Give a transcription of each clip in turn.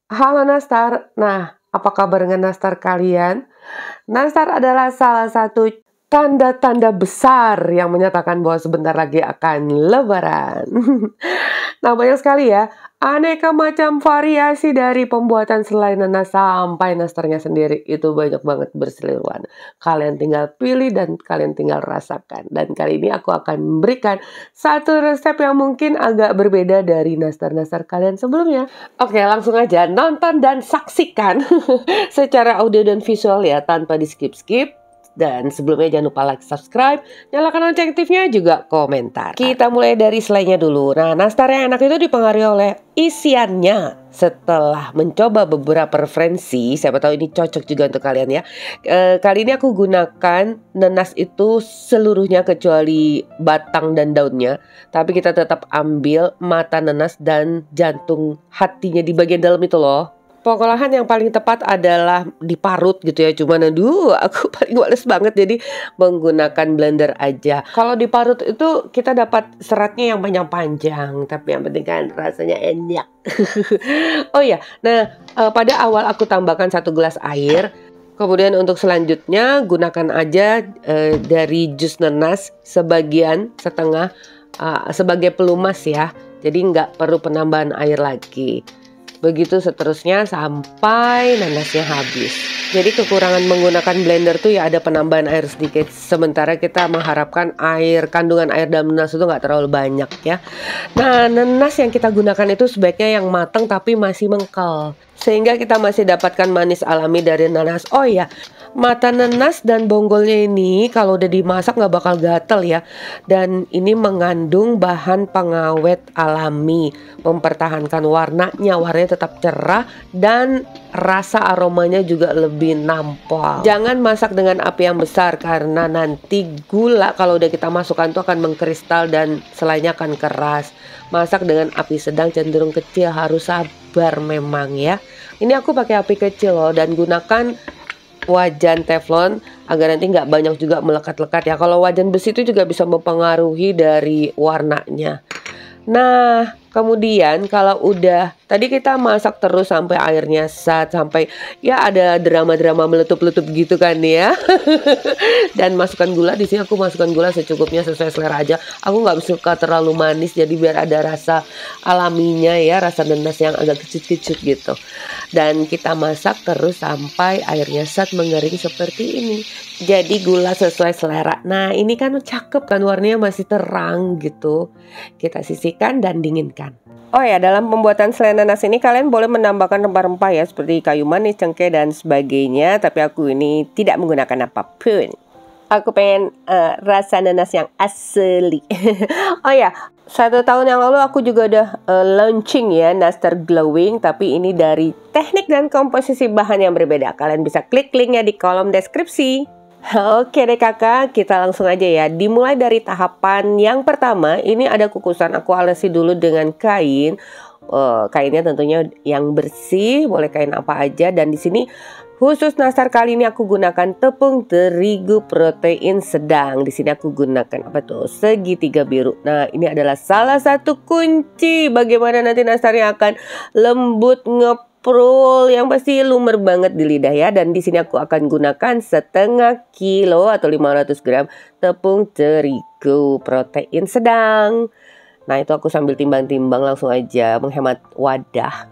Halo Nastar, nah apa kabar dengan Nastar kalian? Nastar adalah salah satu tanda-tanda besar yang menyatakan bahwa sebentar lagi akan lebaran. Nah banyak sekali ya, aneka macam variasi dari pembuatan selai nanas sampai nastarnya sendiri. Itu banyak banget berseliweran. Kalian tinggal pilih dan kalian tinggal rasakan. Dan kali ini aku akan memberikan satu resep yang mungkin agak berbeda dari nastar-nastar kalian sebelumnya. Oke, langsung aja nonton dan saksikan secara audio dan visual ya, tanpa di skip-skip. Dan sebelumnya jangan lupa like, subscribe, nyalakan lonceng aktifnya, juga komentar. Kita mulai dari selainya dulu. Nah, nastar yang enak itu dipengaruhi oleh isiannya. Setelah mencoba beberapa referensi, siapa tahu ini cocok juga untuk kalian ya. Kali ini aku gunakan nanas itu seluruhnya kecuali batang dan daunnya. Tapi kita tetap ambil mata nanas dan jantung hatinya di bagian dalam itu loh. Pengolahan yang paling tepat adalah diparut gitu ya. Cuman aduh aku paling males banget jadi menggunakan blender aja. Kalau diparut itu kita dapat seratnya yang panjang-panjang. Tapi yang penting kan rasanya enak. Oh ya, nah pada awal aku tambahkan 1 gelas air. Kemudian untuk selanjutnya gunakan aja dari jus nanas sebagian setengah sebagai pelumas ya. Jadi nggak perlu penambahan air lagi. Begitu seterusnya sampai nanasnya habis. Jadi kekurangan menggunakan blender tuh ya ada penambahan air sedikit. Sementara kita mengharapkan kandungan air dalam nanas itu nggak terlalu banyak ya. Nah, nanas yang kita gunakan itu sebaiknya yang matang tapi masih mengkal. Sehingga kita masih dapatkan manis alami dari nanas. Oh ya, mata nanas dan bonggolnya ini kalau udah dimasak nggak bakal gatel ya. Dan ini mengandung bahan pengawet alami, mempertahankan warnanya tetap cerah dan rasa aromanya juga lebih nampol. Jangan masak dengan api yang besar karena nanti gula kalau udah kita masukkan tuh akan mengkristal dan selainya akan keras. Masak dengan api sedang cenderung kecil, harus sabar memang ya. Ini aku pakai api kecil loh dan gunakan wajan teflon agar nanti nggak banyak juga melekat-lekat ya. Kalau wajan besi itu juga bisa mempengaruhi dari warnanya. Nah, kemudian kalau udah tadi kita masak terus sampai airnya sampai ya ada drama-drama meletup-letup gitu kan ya. Dan masukkan gula, di sini aku masukkan gula secukupnya sesuai selera aja. Aku nggak suka terlalu manis jadi biar ada rasa alaminya ya, rasa nanas yang agak kecut-kecut gitu. Dan kita masak terus sampai airnya mengering seperti ini. Jadi gula sesuai selera. Nah, ini kan cakep kan, warnanya masih terang gitu. Kita sisihkan dan dinginkan. Oh ya, dalam pembuatan selai nanas ini kalian boleh menambahkan rempah-rempah ya, seperti kayu manis, cengkeh dan sebagainya. Tapi aku ini tidak menggunakan apapun. Aku pengen rasa nanas yang asli. Oh ya, 1 tahun yang lalu aku juga udah launching ya Nastar Glowing. Tapi ini dari teknik dan komposisi bahan yang berbeda. Kalian bisa klik linknya di kolom deskripsi. Oke deh kakak, kita langsung aja ya. Dimulai dari tahapan yang pertama. Ini ada kukusan, aku alasi dulu dengan kain. Kainnya tentunya yang bersih, boleh kain apa aja. Dan di sini khusus nastar kali ini aku gunakan tepung terigu protein sedang. Di sini aku gunakan apa tuh? Segitiga biru. Nah, ini adalah salah satu kunci bagaimana nanti nastarnya akan lembut, yang pasti lumer banget di lidah ya. Dan di sini aku akan gunakan setengah kilo atau 500 gram tepung terigu protein sedang. Nah, itu aku sambil timbang-timbang langsung aja menghemat wadah.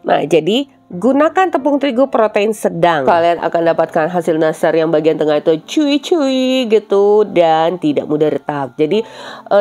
Nah, jadi gunakan tepung terigu protein sedang. Kalian akan dapatkan hasil nastar yang bagian tengah itu cuy-cuy gitu dan tidak mudah retak. Jadi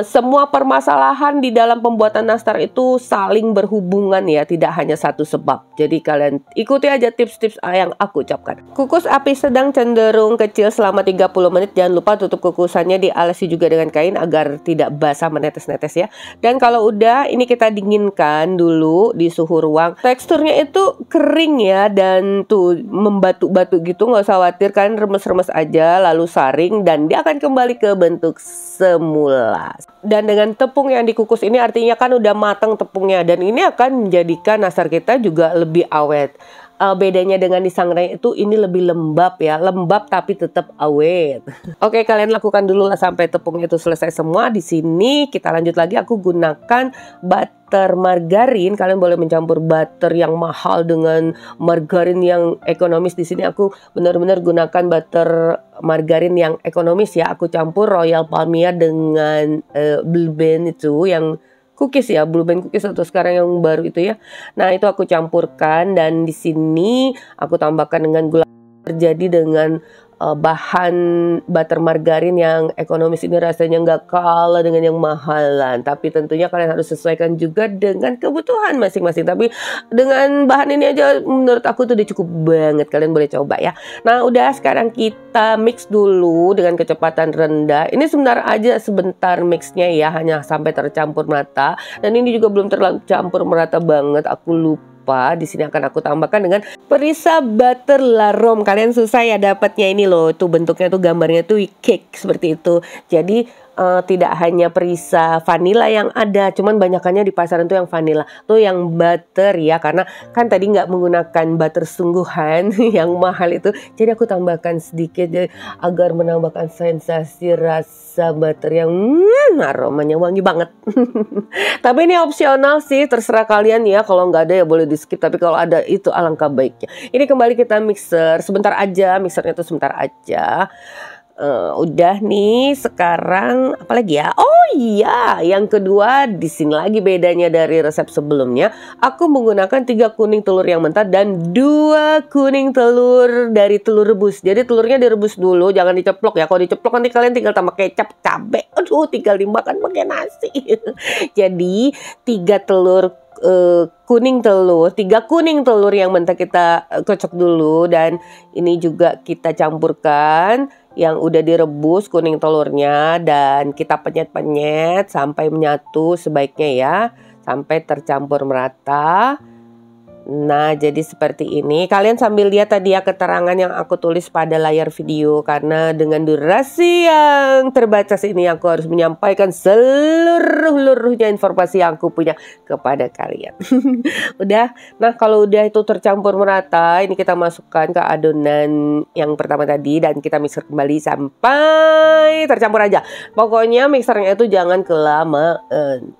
semua permasalahan di dalam pembuatan nastar itu saling berhubungan ya, tidak hanya satu sebab. Jadi kalian ikuti aja tips-tips yang aku ucapkan. Kukus api sedang cenderung kecil selama 30 menit. Jangan lupa tutup kukusannya, dialasi juga dengan kain agar tidak basah menetes-netes ya. Dan kalau udah, ini kita dinginkan dulu di suhu ruang. Teksturnya itu kering ya, dan tuh membatu-batu gitu, nggak usah khawatir, kan remes-remes aja lalu saring dan dia akan kembali ke bentuk semula. Dan dengan tepung yang dikukus ini artinya kan udah matang tepungnya, dan ini akan menjadikan nastar kita juga lebih awet. bedanya dengan disangrai itu ini lebih lembab ya, lembab tapi tetap awet. Oke, kalian lakukan dulu lah sampai tepungnya itu selesai semua. Di sini kita lanjut lagi, aku gunakan butter margarin. Kalian boleh mencampur butter yang mahal dengan margarin yang ekonomis. Di sini aku benar-benar gunakan butter margarin yang ekonomis ya. Aku campur Royal Palmia dengan Blue Band itu yang cookies ya, Blue Band cookies atau sekarang yang baru itu ya. Nah, itu aku campurkan dan di sini aku tambahkan dengan gula. Terjadi dengan bahan butter margarin yang ekonomis ini rasanya nggak kalah dengan yang mahalan. Tapi tentunya kalian harus sesuaikan juga dengan kebutuhan masing-masing. Tapi dengan bahan ini aja menurut aku tuh udah cukup banget. Kalian boleh coba ya. Nah, udah, sekarang kita mix dulu dengan kecepatan rendah. Ini sebentar mixnya ya, hanya sampai tercampur merata. Dan ini juga belum tercampur merata banget, aku lupa. Di sini akan aku tambahkan dengan perisa butter larom. Kalian susah ya dapatnya ini loh. Tuh bentuknya tuh, gambarnya tuh cake seperti itu. Jadi tidak hanya perisa vanilla yang ada, cuman banyakannya di pasaran tuh yang vanilla, tuh yang butter ya, karena kan tadi nggak menggunakan butter sungguhan yang mahal itu, jadi aku tambahkan sedikit agar menambahkan sensasi rasa butter yang aromanya wangi banget. Tapi ini opsional sih, terserah kalian ya. Kalau nggak ada ya boleh di skip, tapi kalau ada itu alangkah baiknya. Ini kembali kita mixer sebentar aja, mixernya tuh sebentar aja. Udah nih, sekarang apa lagi ya? Oh iya, yang kedua, di sini lagi bedanya dari resep sebelumnya. Aku menggunakan 3 kuning telur yang mentah dan 2 kuning telur dari telur rebus. Jadi telurnya direbus dulu, jangan diceplok ya. Kalau diceplok nanti kalian tinggal tambah kecap, cabai. Aduh, tinggal dimakan pakai nasi. Jadi 3 telur kuning telur, 3 kuning telur yang mentah kita kocok dulu, dan ini juga kita campurkan yang udah direbus kuning telurnya, dan kita penyet-penyet sampai menyatu sebaiknya ya, sampai tercampur merata. Nah, jadi seperti ini. Kalian sambil lihat tadi ya keterangan yang aku tulis pada layar video, karena dengan durasi yang terbatas ini aku harus menyampaikan seluruhnya informasi yang aku punya kepada kalian. Udah. Nah, kalau udah itu tercampur merata, ini kita masukkan ke adonan yang pertama tadi dan kita mixer kembali sampai tercampur aja. Pokoknya mixernya itu jangan kelamaan.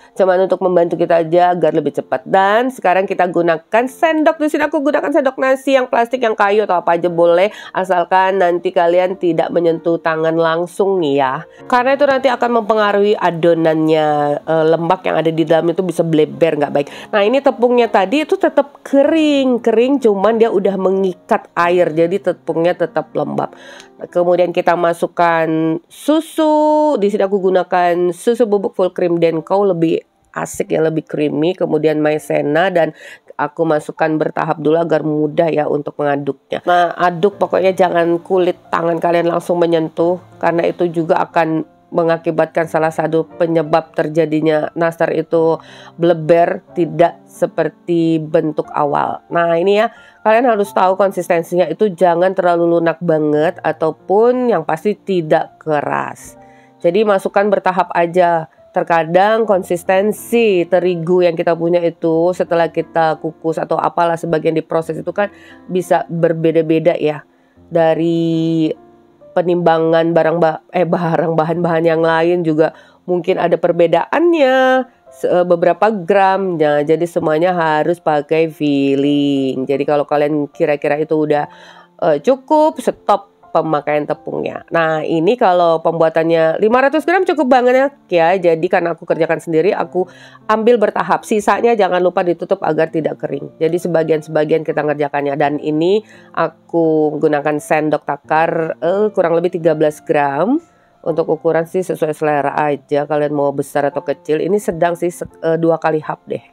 Cuman untuk membantu kita aja agar lebih cepat. Dan sekarang kita gunakan sendok. Di sini aku gunakan sendok nasi yang plastik, yang kayu atau apa aja boleh, asalkan nanti kalian tidak menyentuh tangan langsung nih ya. Karena itu nanti akan mempengaruhi adonannya, lemak yang ada di dalam itu bisa bleber, nggak baik. Nah, ini tepungnya tadi itu tetap kering, cuman dia udah mengikat air, jadi tepungnya tetap lembab. Kemudian kita masukkan susu. Di sini aku gunakan susu bubuk full cream Denko, lebih asik ya, lebih creamy. Kemudian maizena, dan aku masukkan bertahap dulu agar mudah ya untuk mengaduknya. Nah, aduk pokoknya jangan kulit tangan kalian langsung menyentuh, karena itu juga akan mengakibatkan salah satu penyebab terjadinya nastar itu bleber, tidak seperti bentuk awal. Nah, ini ya, kalian harus tahu konsistensinya itu jangan terlalu lunak banget ataupun yang pasti tidak keras. Jadi masukkan bertahap aja. Terkadang konsistensi terigu yang kita punya itu setelah kita kukus atau apalah sebagian diproses itu kan bisa berbeda-beda ya dari penimbangan bahan-bahan yang lain, juga mungkin ada perbedaannya beberapa gram. Nah, jadi semuanya harus pakai feeling. Jadi kalau kalian kira-kira itu udah cukup, stop pemakaian tepungnya. Nah, ini kalau pembuatannya 500 gram cukup banget ya. Jadi karena aku kerjakan sendiri, aku ambil bertahap. Sisanya jangan lupa ditutup agar tidak kering. Jadi sebagian-sebagian kita ngerjakannya. Dan ini aku menggunakan sendok takar kurang lebih 13 gram. Untuk ukuran sih sesuai selera aja, kalian mau besar atau kecil. Ini sedang sih, 2 kali hap deh.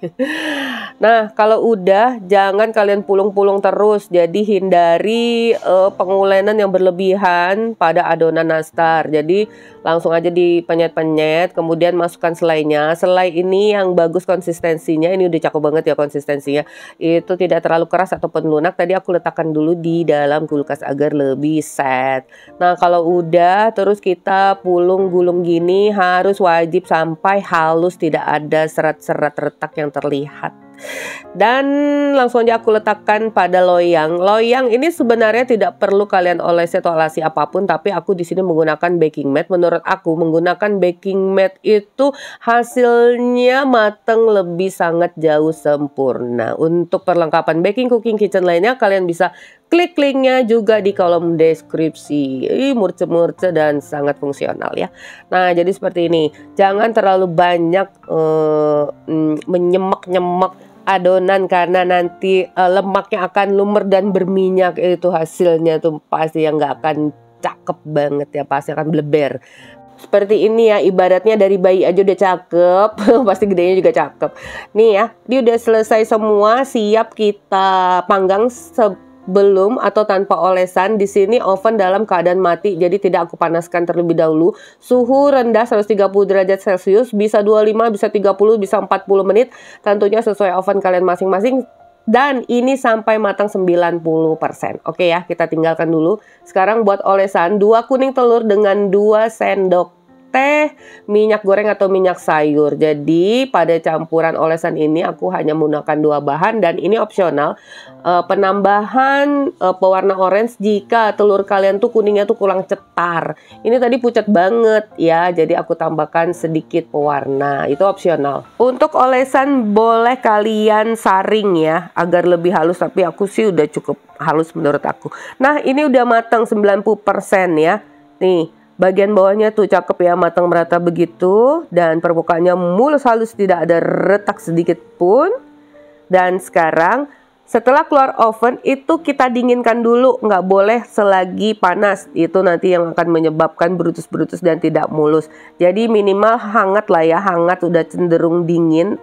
Nah, kalau udah jangan kalian pulung-pulung terus. Jadi hindari pengulenan yang berlebihan pada adonan nastar. Jadi langsung aja dipenyet-penyet, kemudian masukkan selainya. Selai ini yang bagus konsistensinya, ini udah cakep banget ya konsistensinya. Itu tidak terlalu keras ataupun lunak. Tadi aku letakkan dulu di dalam kulkas agar lebih set. Nah, kalau udah terus kita pulung-gulung gini harus wajib sampai halus, tidak ada serat-serat retak yang terlihat. Dan langsung aja aku letakkan pada loyang. Loyang ini sebenarnya tidak perlu kalian olesi atau alasi apapun, tapi aku di sini menggunakan baking mat. Menurut aku menggunakan baking mat itu hasilnya mateng lebih sangat jauh sempurna. Untuk perlengkapan baking cooking kitchen lainnya kalian bisa klik linknya juga di kolom deskripsi. Murce-murce dan sangat fungsional ya. Nah jadi seperti ini. Jangan terlalu banyak menyemek-nyemek adonan karena nanti lemaknya akan lumer dan berminyak, itu hasilnya tuh pasti yang nggak akan cakep banget ya, pasti akan bleber. Seperti ini ya, ibaratnya dari bayi aja udah cakep, pasti gedenya juga cakep. Nih ya, dia udah selesai semua, siap kita panggang sebelum atau tanpa olesan. Di sini oven dalam keadaan mati, jadi tidak aku panaskan terlebih dahulu. Suhu rendah 130 derajat Celcius, bisa 25, bisa 30, bisa 40 menit. Tentunya sesuai oven kalian masing-masing. Dan ini sampai matang 90%. Oke ya, kita tinggalkan dulu. Sekarang buat olesan, 2 kuning telur dengan 2 sendok teh minyak goreng atau minyak sayur. Jadi pada campuran olesan ini aku hanya menggunakan 2 bahan dan ini opsional. Penambahan pewarna orange jika telur kalian tuh kuningnya tuh kurang cetar. Ini tadi pucat banget ya, jadi aku tambahkan sedikit pewarna, itu opsional. Untuk olesan boleh kalian saring ya agar lebih halus, tapi aku sih udah cukup halus menurut aku. Nah ini udah matang 90% ya. Nih bagian bawahnya tuh cakep ya, matang merata begitu. Dan permukaannya mulus halus, tidak ada retak sedikit pun. Dan sekarang setelah keluar oven itu kita dinginkan dulu, nggak boleh selagi panas. Itu nanti yang akan menyebabkan brutus-brutus dan tidak mulus. Jadi minimal hangat lah ya, hangat udah cenderung dingin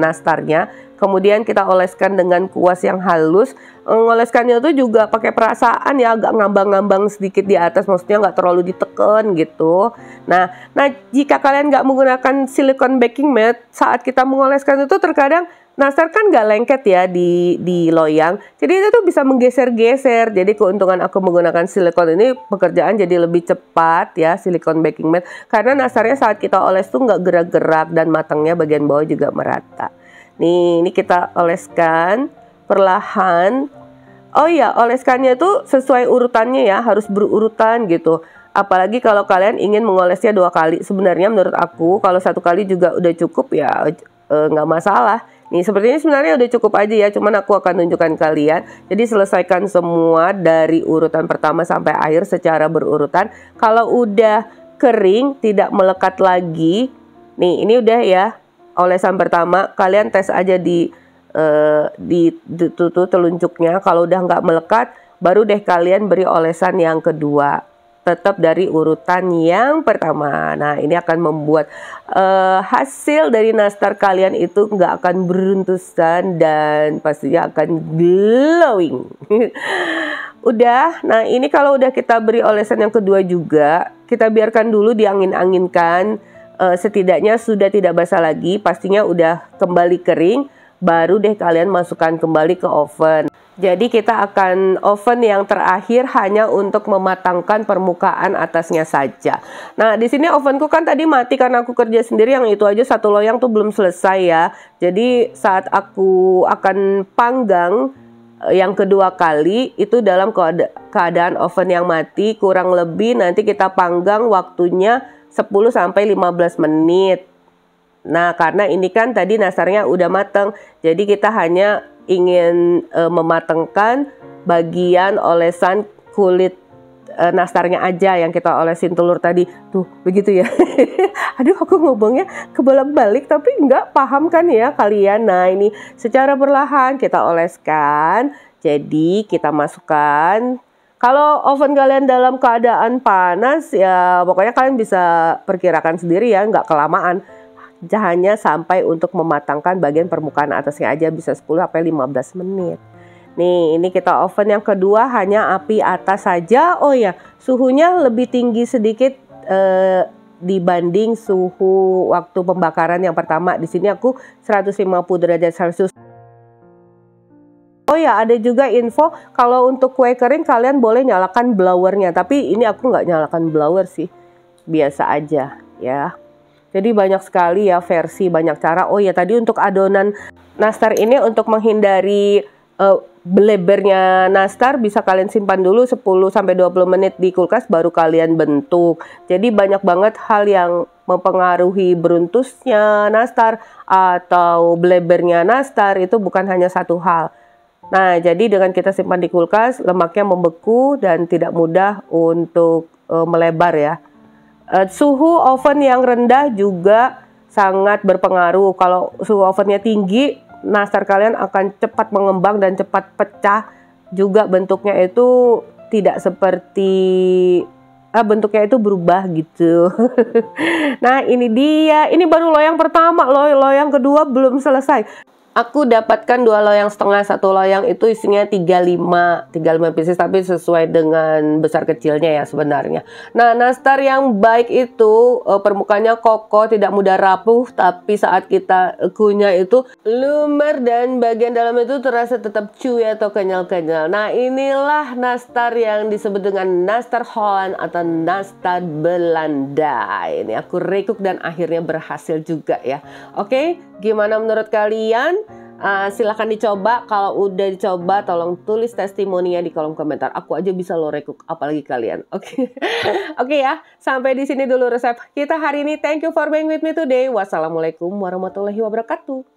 nastarnya. Kemudian kita oleskan dengan kuas yang halus. Ngoleskannya tuh juga pakai perasaan ya, agak ngambang-ngambang sedikit di atas, maksudnya nggak terlalu diteken gitu. Nah jika kalian nggak menggunakan silikon baking mat, saat kita mengoleskan itu terkadang nastar kan nggak lengket ya di loyang, jadi itu tuh bisa menggeser-geser. Jadi keuntungan aku menggunakan silikon ini, pekerjaan jadi lebih cepat ya, silikon baking mat, karena nastarnya saat kita oles tuh nggak gerak-gerak dan matangnya bagian bawah juga merata. Nih, ini kita oleskan perlahan. Oh iya, oleskannya tuh sesuai urutannya ya, harus berurutan gitu. Apalagi kalau kalian ingin mengolesnya 2 kali. Sebenarnya menurut aku kalau 1 kali juga udah cukup ya, nggak masalah. Nih seperti ini sebenarnya udah cukup aja ya, cuman aku akan tunjukkan kalian. Jadi selesaikan semua dari urutan pertama sampai akhir secara berurutan. Kalau udah kering, tidak melekat lagi. Nih ini udah ya, olesan pertama. Kalian tes aja di teluncuknya. Kalau udah nggak melekat, baru deh kalian beri olesan yang kedua. Tetap dari urutan yang pertama. Nah ini akan membuat hasil dari nastar kalian itu nggak akan beruntusan dan pastinya akan glowing. Udah, nah ini kalau udah kita beri olesan yang kedua juga, kita biarkan dulu diangin-anginkan. Setidaknya sudah tidak basah lagi, pastinya udah kembali kering, baru deh kalian masukkan kembali ke oven. Jadi kita akan oven yang terakhir hanya untuk mematangkan permukaan atasnya saja. Nah di sini ovenku kan tadi mati karena aku kerja sendiri, yang itu aja 1 loyang tuh belum selesai ya. Jadi saat aku akan panggang yang kedua kali itu dalam keadaan oven yang mati, kurang lebih nanti kita panggang waktunya 10-15 menit. Nah karena ini kan tadi nastarnya udah matang, jadi kita hanya ingin mematangkan bagian olesan kulit nastarnya aja yang kita olesin telur tadi. Tuh begitu ya. Aduh aku ngomongnya kebolak-balik tapi nggak paham kan ya kalian. Nah ini secara perlahan kita oleskan. Jadi kita masukkan. Kalau oven kalian dalam keadaan panas ya pokoknya kalian bisa perkirakan sendiri ya, nggak kelamaan. Hanya sampai untuk mematangkan bagian permukaan atasnya aja, bisa 10-15 menit. Nih ini kita oven yang kedua hanya api atas saja. Oh ya, suhunya lebih tinggi sedikit dibanding suhu waktu pembakaran yang pertama. Di sini aku 150 derajat Celcius. Oh ya, ada juga info kalau untuk kue kering kalian boleh nyalakan blowernya, tapi ini aku nggak nyalakan blower sih, biasa aja ya. Jadi banyak sekali ya versi, banyak cara. Oh ya, tadi untuk adonan nastar ini untuk menghindari belebernya nastar bisa kalian simpan dulu 10-20 menit di kulkas baru kalian bentuk. Jadi banyak banget hal yang mempengaruhi beruntusnya nastar atau belebernya nastar, itu bukan hanya satu hal. Nah, jadi dengan kita simpan di kulkas, lemaknya membeku dan tidak mudah untuk melebar ya. Suhu oven yang rendah juga sangat berpengaruh. Kalau suhu ovennya tinggi, nastar kalian akan cepat mengembang dan cepat pecah. Juga bentuknya itu tidak seperti bentuknya itu berubah gitu. Nah, ini dia. Ini baru loyang pertama, loyang kedua belum selesai. Aku dapatkan 2 loyang setengah, 1 loyang itu isinya 35 pieces, tapi sesuai dengan besar kecilnya ya sebenarnya. Nah, nastar yang baik itu permukaannya kokoh, tidak mudah rapuh, tapi saat kita kunyah itu lumer dan bagian dalam itu terasa tetap chewy atau kenyal-kenyal. Nah, inilah nastar yang disebut dengan nastar Holland atau nastar Belanda. Ini aku recook dan akhirnya berhasil juga ya. Oke, gimana menurut kalian? Silahkan dicoba. Kalau udah dicoba, tolong tulis testimoninya di kolom komentar. Aku aja bisa lo recook, apalagi kalian. Oke. Oke ya, sampai di sini dulu resep kita hari ini. Thank you for being with me today. Wassalamualaikum warahmatullahi wabarakatuh.